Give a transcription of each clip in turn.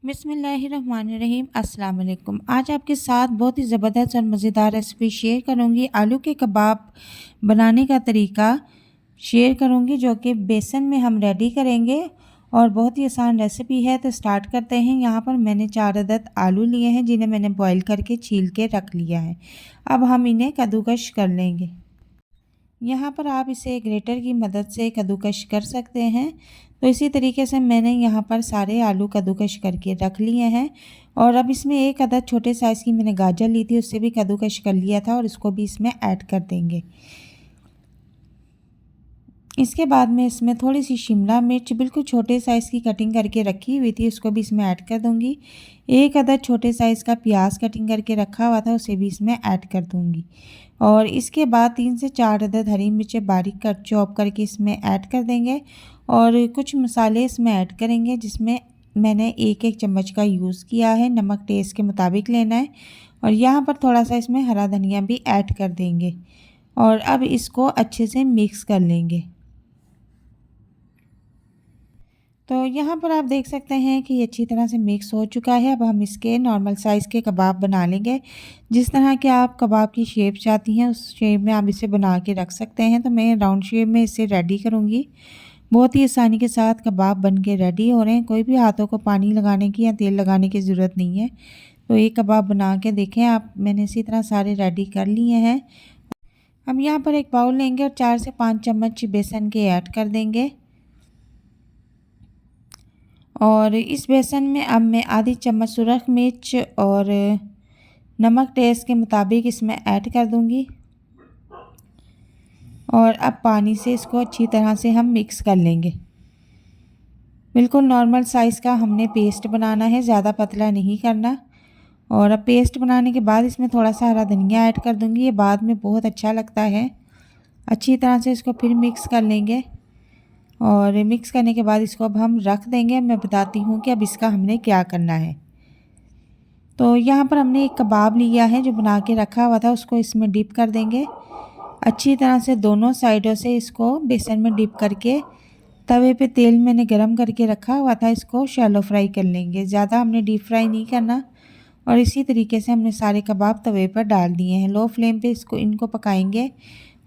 बिस्मिल्लाहिर्रहमानिर्रहीम। अस्सलाम वालेकुम। आज आपके साथ बहुत ही ज़बरदस्त और मज़ेदार रेसिपी शेयर करूंगी। आलू के कबाब बनाने का तरीका शेयर करूंगी, जो कि बेसन में हम रेडी करेंगे और बहुत ही आसान रेसिपी है। तो स्टार्ट करते हैं। यहाँ पर मैंने 4 अदद आलू लिए हैं, जिन्हें मैंने बॉईल करके छील के रख लिया है। अब हम इन्हें कद्दूकश कर लेंगे। यहाँ पर आप इसे ग्रेटर की मदद से कद्दूकश कर सकते हैं। तो इसी तरीके से मैंने यहाँ पर सारे आलू कद्दूकश करके रख लिए हैं। और अब इसमें एक अदद छोटे साइज़ की मैंने गाजर ली थी, उससे भी कद्दूकश कर लिया था और इसको भी इसमें ऐड कर देंगे। इसके बाद में इसमें थोड़ी सी शिमला मिर्च बिल्कुल छोटे साइज़ की कटिंग करके रखी हुई थी, उसको भी इसमें ऐड कर दूंगी। एक अदद छोटे साइज़ का प्याज कटिंग करके रखा हुआ था, उसे भी इसमें ऐड कर दूंगी। और इसके बाद 3 से 4 अदद हरी मिर्चें बारीक कट चॉप करके इसमें ऐड कर देंगे। और कुछ मसाले इसमें ऐड करेंगे, जिसमें मैंने एक चम्मच का यूज़ किया है। नमक टेस्ट के मुताबिक लेना है। और यहाँ पर थोड़ा सा इसमें हरा धनिया भी ऐड कर देंगे। और अब इसको अच्छे से मिक्स कर लेंगे। तो यहाँ पर आप देख सकते हैं कि ये अच्छी तरह से मिक्स हो चुका है। अब हम इसके नॉर्मल साइज़ के कबाब बना लेंगे। जिस तरह के आप कबाब की शेप चाहती हैं, उस शेप में आप इसे बना के रख सकते हैं। तो मैं राउंड शेप में इसे रेडी करूँगी। बहुत ही आसानी के साथ कबाब बन के रेडी हो रहे हैं। कोई भी हाथों को पानी लगाने की या तेल लगाने की ज़रूरत नहीं है। तो एक कबाब बना के देखें आप। मैंने इसी तरह सारे रेडी कर लिए हैं। हम यहाँ पर एक बाउल लेंगे और 4 से 5 चम्मच बेसन के ऐड कर देंगे। और इस बेसन में अब मैं आधी चम्मच सुरख मिर्च और नमक टेस्ट के मुताबिक इसमें ऐड कर दूंगी। और अब पानी से इसको अच्छी तरह से हम मिक्स कर लेंगे। बिल्कुल नॉर्मल साइज़ का हमने पेस्ट बनाना है, ज़्यादा पतला नहीं करना। और अब पेस्ट बनाने के बाद इसमें थोड़ा सा हरा धनिया ऐड कर दूंगी। ये बाद में बहुत अच्छा लगता है। अच्छी तरह से इसको फिर मिक्स कर लेंगे। और मिक्स करने के बाद इसको अब हम रख देंगे। मैं बताती हूँ कि अब इसका हमने क्या करना है। तो यहाँ पर हमने एक कबाब लिया है जो बना के रखा हुआ था, उसको इसमें डिप कर देंगे। अच्छी तरह से दोनों साइडों से इसको बेसन में डिप करके तवे पे तेल मैंने गरम करके रखा हुआ था, इसको शैलो फ्राई कर लेंगे। ज़्यादा हमने डीप फ्राई नहीं करना। और इसी तरीके से हमने सारे कबाब तवे पर डाल दिए हैं। लो फ्लेम पे इनको पकाएंगे।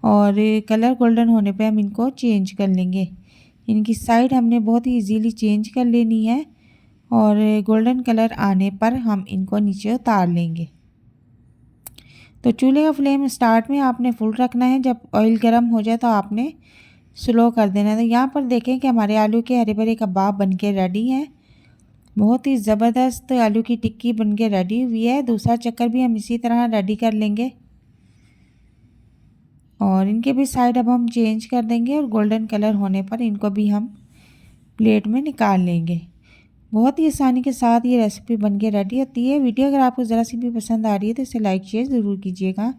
और कलर गोल्डन होने पे हम इनको चेंज कर लेंगे। इनकी साइड हमने बहुत ही इजीली चेंज कर लेनी है। और गोल्डन कलर आने पर हम इनको नीचे उतार लेंगे। तो चूल्हे का फ्लेम स्टार्ट में आपने फुल रखना है। जब ऑयल गर्म हो जाए तो आपने स्लो कर देना है। तो यहाँ पर देखें कि हमारे आलू के हरे भरे कबाब बनके रेडी हैं। बहुत ही ज़बरदस्त आलू की टिक्की बनके रेडी हुई है। दूसरा चक्कर भी हम इसी तरह रेडी कर लेंगे। और इनके भी साइड अब हम चेंज कर देंगे। और गोल्डन कलर होने पर इनको भी हम प्लेट में निकाल लेंगे। बहुत ही आसानी के साथ ये रेसिपी बनके रेडी होती है। वीडियो अगर आपको ज़रा सी भी पसंद आ रही है तो इसे लाइक शेयर ज़रूर कीजिएगा।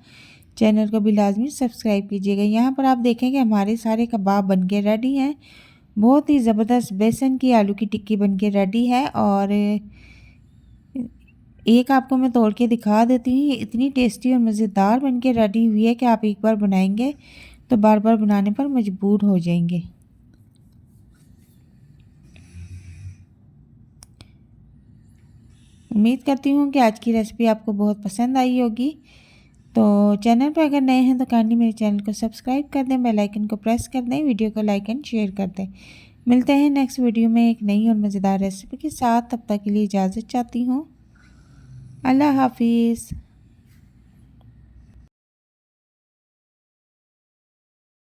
चैनल को भी लाजमी सब्सक्राइब कीजिएगा। यहाँ पर आप देखें कि हमारे सारे कबाब बनके रेडी हैं। बहुत ही ज़बरदस्त बेसन की आलू की टिक्की बनके रेडी है। और एक आपको मैं तोड़ के दिखा देती हूँ। ये इतनी टेस्टी और मज़ेदार बनके रेडी हुई है कि आप एक बार बनाएंगे तो बार बार बनाने पर मजबूर हो जाएंगे। उम्मीद करती हूँ कि आज की रेसिपी आपको बहुत पसंद आई होगी। तो चैनल पर अगर नए हैं तो काइंडली मेरे चैनल को सब्सक्राइब कर दें, बेल आइकन को प्रेस कर दें, वीडियो को लाइक एंड शेयर कर दें। मिलते हैं नेक्स्ट वीडियो में एक नई और मज़ेदार रेसिपी के साथ। तब तक के लिए इजाज़त चाहती हूँ। अल्लाह हाफिज़।